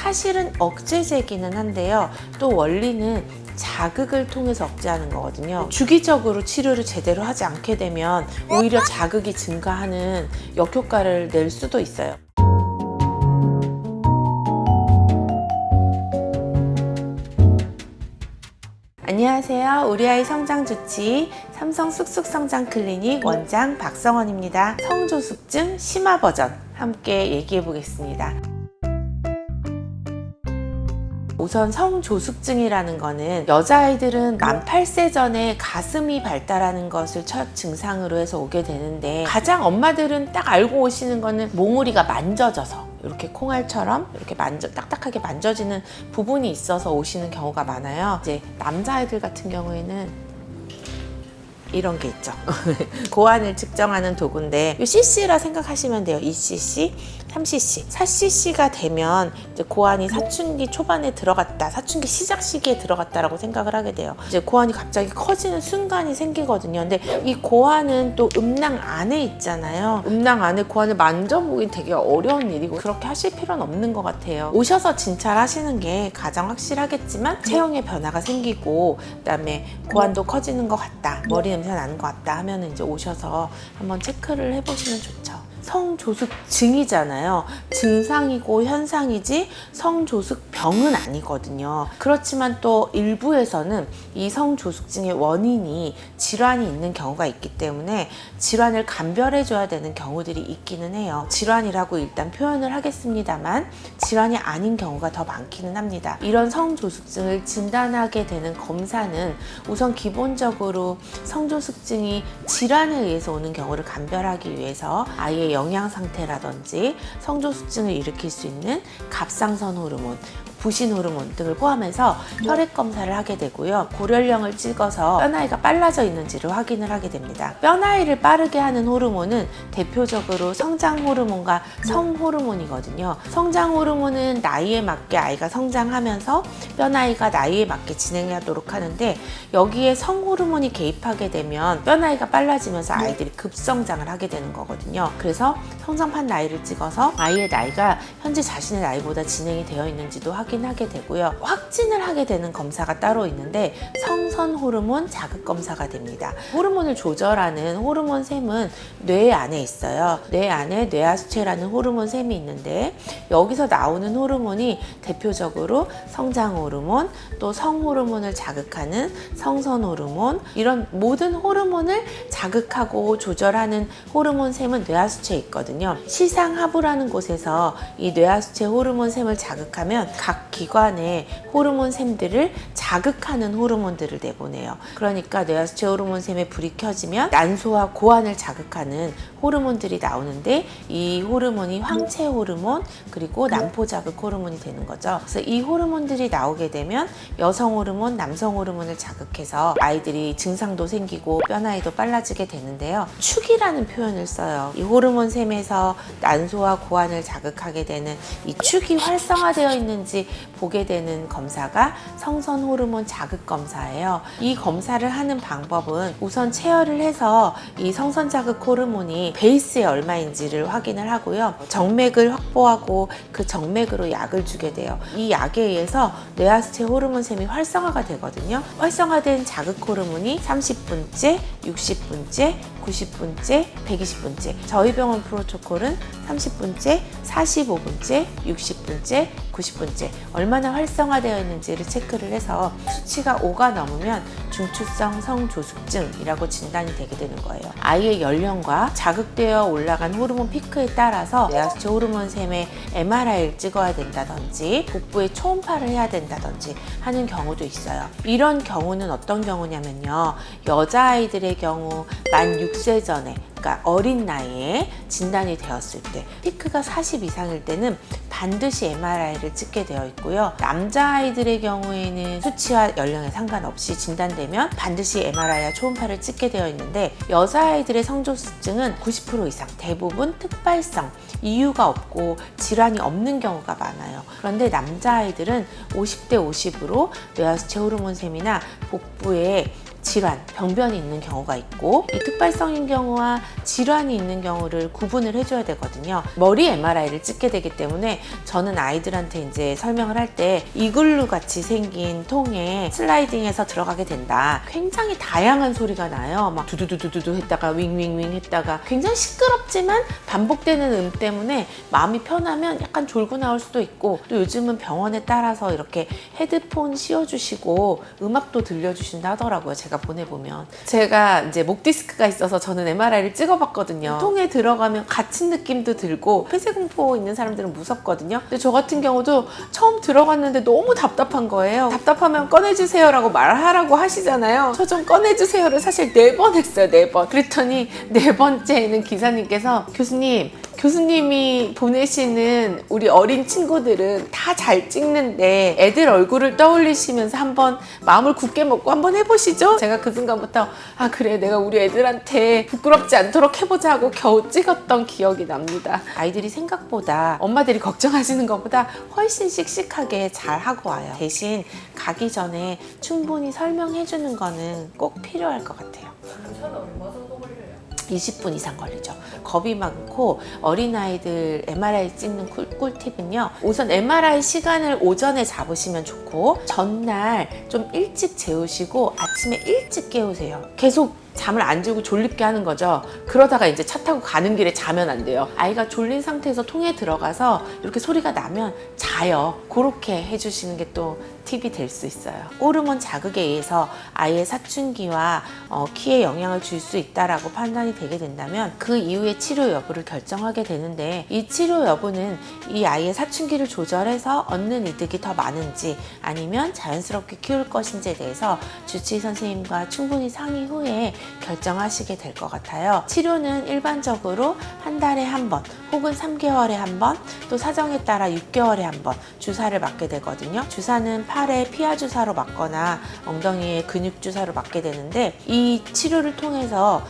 사실은 억제제기는 한데요. 또 원리는 자극을 통해서 억제하는 거거든요. 주기적으로 치료를 제대로 하지 않게 되면 오히려 자극이 증가하는 역효과를 낼 수도 있어요. 안녕하세요. 우리 아이 성장 주치 삼성 쑥쑥 성장 클리닉 원장 박성원입니다. 성조숙증 심화 버전 함께 얘기해 보겠습니다. 우선 성조숙증이라는 거는 여자아이들은 만 8세 전에 가슴이 발달하는 것을 첫 증상으로 해서 오게 되는데, 가장 엄마들은 딱 알고 오시는 거는 몽우리가 만져져서 이렇게 콩알처럼 이렇게 딱딱하게 만져지는 부분이 있어서 오시는 경우가 많아요. 이제 남자아이들 같은 경우에는 이런 게 있죠. 고환을 측정하는 도구인데, 이 cc라 생각하시면 돼요. 2cc, 3cc, 4cc가 되면 이제 고환이 사춘기 초반에 들어갔다, 사춘기 시작 시기에 들어갔다라고 생각을 하게 돼요. 이제 고환이 갑자기 커지는 순간이 생기거든요. 근데 이 고환은 또 음낭 안에 있잖아요. 음낭 안에 고환을 만져보긴 되게 어려운 일이고 그렇게 하실 필요는 없는 것 같아요. 오셔서 진찰하시는 게 가장 확실하겠지만, 체형의 변화가 생기고 그다음에 고환도 커지는 것 같다, 머리 냄새 나는 것 같다 하면 이제 오셔서 한번 체크를 해보시면 좋죠. 성조숙증이잖아요. 증상이고 현상이지 성조숙병은 아니거든요. 그렇지만 또 일부에서는 이 성조숙증의 원인이 질환이 있는 경우가 있기 때문에 질환을 감별해줘야 되는 경우들이 있기는 해요. 질환이라고 일단 표현을 하겠습니다만 질환이 아닌 경우가 더 많기는 합니다. 이런 성조숙증을 진단하게 되는 검사는 우선 기본적으로 성조숙증이 질환에 의해서 오는 경우를 감별하기 위해서 아이의 영양 상태라든지 성조숙증을 일으킬 수 있는 갑상선 호르몬, 부신 호르몬 등을 포함해서 혈액 검사를 하게 되고요. 고련령을 찍어서 뼈나이가 빨라져 있는지를 확인을 하게 됩니다. 뼈나이를 빠르게 하는 호르몬은 대표적으로 성장 호르몬과 성 호르몬이거든요. 성장 호르몬은 나이에 맞게 아이가 성장하면서 뼈나이가 나이에 맞게 진행하도록 하는데, 여기에 성 호르몬이 개입하게 되면 뼈나이가 빨라지면서 아이들이 급성장을 하게 되는 거거든요. 그래서 성장판 나이를 찍어서 아이의 나이가 현재 자신의 나이보다 진행이 되어 있는지도 확인하게 되고요. 확진을 하게 되는 검사가 따로 있는데 성선 호르몬 자극 검사가 됩니다. 호르몬을 조절하는 호르몬 샘은 뇌 안에 있어요. 뇌 안에 뇌하수체라는 호르몬 샘이 있는데, 여기서 나오는 호르몬이 대표적으로 성장 호르몬, 또 성 호르몬을 자극하는 성선 호르몬, 이런 모든 호르몬을 자극하고 조절하는 호르몬 샘은 뇌하수체에 있거든요. 시상하부라는 곳에서 이 뇌하수체 호르몬 샘을 자극하면 각 기관의 호르몬 샘들을 자극하는 호르몬들을 내보내요. 그러니까 뇌하수체 호르몬 샘에 불이 켜지면 난소와 고환을 자극하는 호르몬들이 나오는데, 이 호르몬이 황체 호르몬 그리고 난포 자극 호르몬이 되는 거죠. 그래서 이 호르몬들이 나오게 되면 여성 호르몬, 남성 호르몬을 자극해서 아이들이 증상도 생기고 뼈나이도 빨라지게 되는데요. 축이라는 표현을 써요. 이 호르몬 샘에서 난소와 고환을 자극하게 되는 이 축이 활성화되어 있는지 보게 되는 검사가 성선 호르몬 자극 검사예요. 이 검사를 하는 방법은 우선 체열을 해서 이 성선 자극 호르몬이 베이스에 얼마인지를 확인을 하고요. 정맥을 확보하고 그 정맥으로 약을 주게 돼요. 이 약에 의해서 뇌하수체 호르몬 샘이 활성화가 되거든요. 활성화된 자극 호르몬이 30분째, 60분째, 90분째, 120분째. 저희 병원 프로토콜은 30분째, 45분째, 60분째, 90분째 얼마나 활성화되어 있는지를 체크를 해서 수치가 5가 넘으면 중추성 성조숙증이라고 진단이 되게 되는 거예요. 아이의 연령과 자극되어 올라간 호르몬 피크에 따라서 뇌하수체 호르몬 샘에 MRI를 찍어야 된다든지 복부에 초음파를 해야 된다든지 하는 경우도 있어요. 이런 경우는 어떤 경우냐면요, 여자아이들의 경우 만 6세 전에, 그러니까 어린 나이에 진단이 되었을 때, 피크가 40 이상일 때는 반드시 MRI를 찍게 되어 있고요. 남자아이들의 경우에는 수치와 연령에 상관없이 진단되면 반드시 MRI와 초음파를 찍게 되어 있는데, 여자아이들의 성조숙증은 90% 이상 대부분 특발성, 이유가 없고 질환이 없는 경우가 많아요. 그런데 남자아이들은 50대 50으로 뇌하수체 호르몬 샘이나 복부에 질환, 병변이 있는 경우가 있고 이 특발성인 경우와 질환이 있는 경우를 구분을 해줘야 되거든요. 머리 MRI를 찍게 되기 때문에 저는 아이들한테 이제 설명을 할 때 이글루 같이 생긴 통에 슬라이딩해서 들어가게 된다. 굉장히 다양한 소리가 나요. 막 두두두두두 했다가 윙윙윙 했다가 굉장히 시끄럽지만 반복되는 음 때문에 마음이 편하면 약간 졸고 나올 수도 있고, 또 요즘은 병원에 따라서 이렇게 헤드폰 씌워주시고 음악도 들려주신다 하더라고요. 제가 보내보면. 제가 이제 목 디스크가 있어서 저는 MRI를 찍어봤거든요. 통에 들어가면 갇힌 느낌도 들고 폐쇄공포 있는 사람들은 무섭거든요. 근데 저 같은 경우도 처음 들어갔는데 너무 답답한 거예요. 답답하면 꺼내주세요라고 말하라고 하시잖아요. 저 좀 꺼내주세요를 사실 4번 했어요. 4번. 그랬더니 4번째에는 기사님께서 교수님이 보내시는 우리 어린 친구들은 다 잘 찍는데 애들 얼굴을 떠올리시면서 한번 마음을 굳게 먹고 한번 해보시죠. 제가 그 순간부터 아 그래 내가 우리 애들한테 부끄럽지 않도록 해보자 하고 겨우 찍었던 기억이 납니다. 아이들이 생각보다 엄마들이 걱정하시는 것보다 훨씬 씩씩하게 잘 하고 와요. 대신 가기 전에 충분히 설명해 주는 거는 꼭 필요할 것 같아요. 검사는 얼마 정도 걸려요? 20분 이상 걸리죠. 겁이 많고 어린아이들 MRI 찍는 꿀팁은요. 우선 MRI 시간을 오전에 잡으시면 좋고 전날 좀 일찍 재우시고 아침에 일찍 깨우세요. 계속 잠을 안 자고 졸립게 하는 거죠. 그러다가 이제 차 타고 가는 길에 자면 안 돼요. 아이가 졸린 상태에서 통에 들어가서 이렇게 소리가 나면 자요. 그렇게 해주시는 게 또 팁이 될 수 있어요. 호르몬 자극에 의해서 아이의 사춘기와 키에 영향을 줄 수 있다라고 판단이 되게 된다면 그 이후에 치료 여부를 결정하게 되는데, 이 치료 여부는 이 아이의 사춘기를 조절해서 얻는 이득이 더 많은지 아니면 자연스럽게 키울 것인지에 대해서 주치의 선생님과 충분히 상의 후에 결정하시게 될 것 같아요. 치료는 일반적으로 한 달에 한 번 혹은 3개월에 한 번, 또 사정에 따라 6개월에 한 번 주사를 맞게 되거든요. 주사는 팔에 피하 주사로 맞거나 엉덩이에 근육 주사로 맞게 되는데, 이 치료를 통해서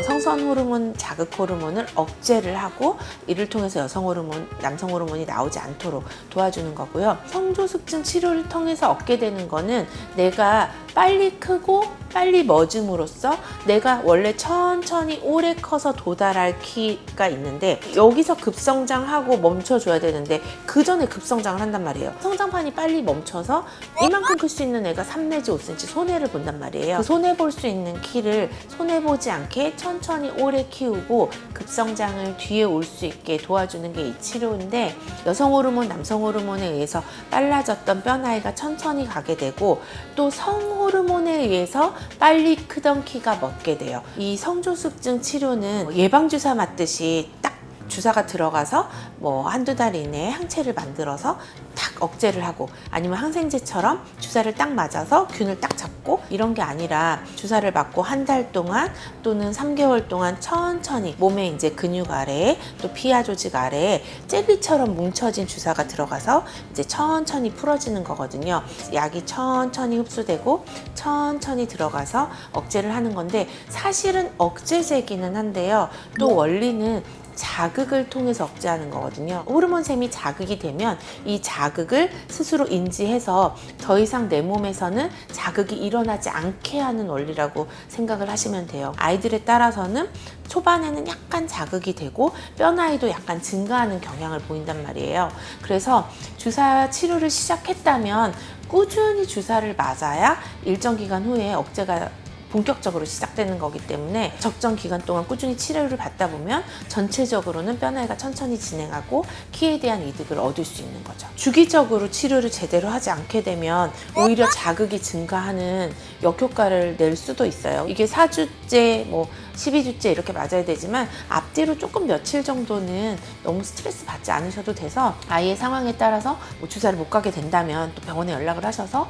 성선 호르몬, 자극 호르몬을 억제를 하고 이를 통해서 여성 호르몬, 남성 호르몬이 나오지 않도록 도와주는 거고요. 성조숙증 치료를 통해서 얻게 되는 거는 내가 빨리 크고 빨리 멎음으로써 내가 원래 천천히 오래 커서 도달할 키가 있는데, 여기서 급성장하고 멈춰줘야 되는데 그 전에 급성장을 한단 말이에요. 성장판이 빨리 멈춰서 이만큼 클 수 있는 애가 3 내지 5cm 손해를 본단 말이에요. 그 손해볼 수 있는 키를 손해보지 않게 천천히 오래 키우고 급성장을 뒤에 올 수 있게 도와주는 게 이 치료인데, 여성 호르몬, 남성 호르몬에 의해서 빨라졌던 뼈 나이가 천천히 가게 되고, 또 성 호르몬에 의해서 빨리 크던 키가 멎게 돼요. 이 성조숙증 치료는 예방주사 맞듯이 딱 주사가 들어가서 뭐 한두 달 이내에 항체를 만들어서 딱 억제를 하고, 아니면 항생제처럼 주사를 딱 맞아서 균을 딱 잡고 이런 게 아니라 주사를 맞고 한 달 동안 또는 3개월 동안 천천히 몸에 이제 근육 아래에 또 피하 조직 아래에 젤리처럼 뭉쳐진 주사가 들어가서 이제 천천히 풀어지는 거거든요. 약이 천천히 흡수되고 천천히 들어가서 억제를 하는 건데, 사실은 억제제기는 한데요. 또 원리는 자극을 통해서 억제하는 거거든요. 호르몬샘이 자극이 되면 이 자극을 스스로 인지해서 더 이상 내 몸에서는 자극이 일어나지 않게 하는 원리라고 생각을 하시면 돼요. 아이들에 따라서는 초반에는 약간 자극이 되고 뼈 나이도 약간 증가하는 경향을 보인단 말이에요. 그래서 주사 치료를 시작했다면 꾸준히 주사를 맞아야 일정 기간 후에 억제가 본격적으로 시작되는 거기 때문에 적정 기간 동안 꾸준히 치료를 받다 보면 전체적으로는 뼈 나이가 천천히 진행하고 키에 대한 이득을 얻을 수 있는 거죠. 주기적으로 치료를 제대로 하지 않게 되면 오히려 자극이 증가하는 역효과를 낼 수도 있어요. 이게 4주째, 12주째 이렇게 맞아야 되지만 앞뒤로 조금 며칠 정도는 너무 스트레스 받지 않으셔도 돼서, 아이의 상황에 따라서 주사를 못 가게 된다면 또 병원에 연락을 하셔서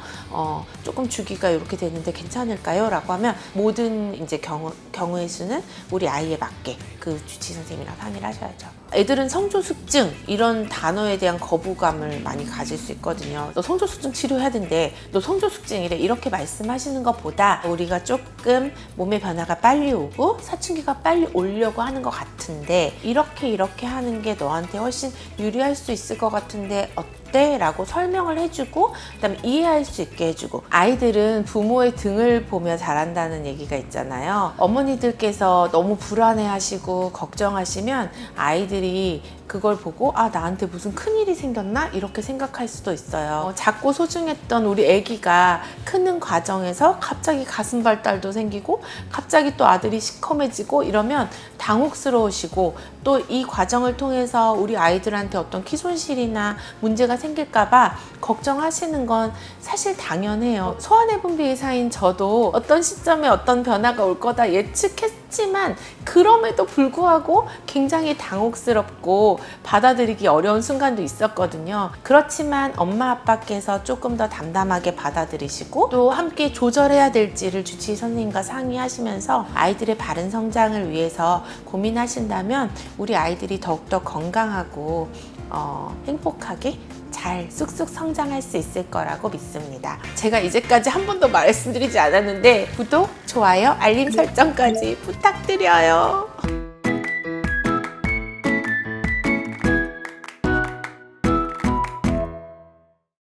조금 주기가 이렇게 되는데 괜찮을까요? 라고 하면 모든 이제 경우의 수는 우리 아이에 맞게 그 주치의 선생님이랑 상의를 하셔야죠. 애들은 성조숙증 이런 단어에 대한 거부감을 많이 가질 수 있거든요. 너 성조숙증 치료해야 된대, 너 성조숙증이래, 이렇게 말씀하시는 것보다 우리가 조금 몸의 변화가 빨리 오고 사춘기가 빨리 오려고 하는 것 같은데 이렇게 하는 게 너한테 훨씬 유리할 수 있을 것 같은데 어때? 라고 설명을 해주고 그다음에 이해할 수 있게 해주고 아이들은 부모의 등을 보며 자란다는 얘기가 있잖아요. 어머니들께서 너무 불안해하시고 걱정하시면 아이들이 그걸 보고 아 나한테 무슨 큰일이 생겼나? 이렇게 생각할 수도 있어요. 작고 소중했던 우리 아기가 크는 과정에서 갑자기 가슴 발달도 생기고 갑자기 또 아들이 시커매지고 이러면 당혹스러우시고 또 이 과정을 통해서 우리 아이들한테 어떤 키 손실이나 문제가 생길까봐 걱정하시는 건 사실 당연해요. 소아내분비 의사인 저도 어떤 시점에 어떤 변화가 올 거다 예측했지만 그럼에도 불구하고 굉장히 당혹스럽고 받아들이기 어려운 순간도 있었거든요. 그렇지만 엄마 아빠께서 조금 더 담담하게 받아들이시고 또 함께 조절해야 될지를 주치의 선생님과 상의하시면서 아이들의 바른 성장을 위해서 고민하신다면 우리 아이들이 더욱더 건강하고 행복하게 잘 쑥쑥 성장할 수 있을 거라고 믿습니다. 제가 이제까지 한 번도 말씀드리지 않았는데 구독, 좋아요, 알림 설정까지 부탁드려요.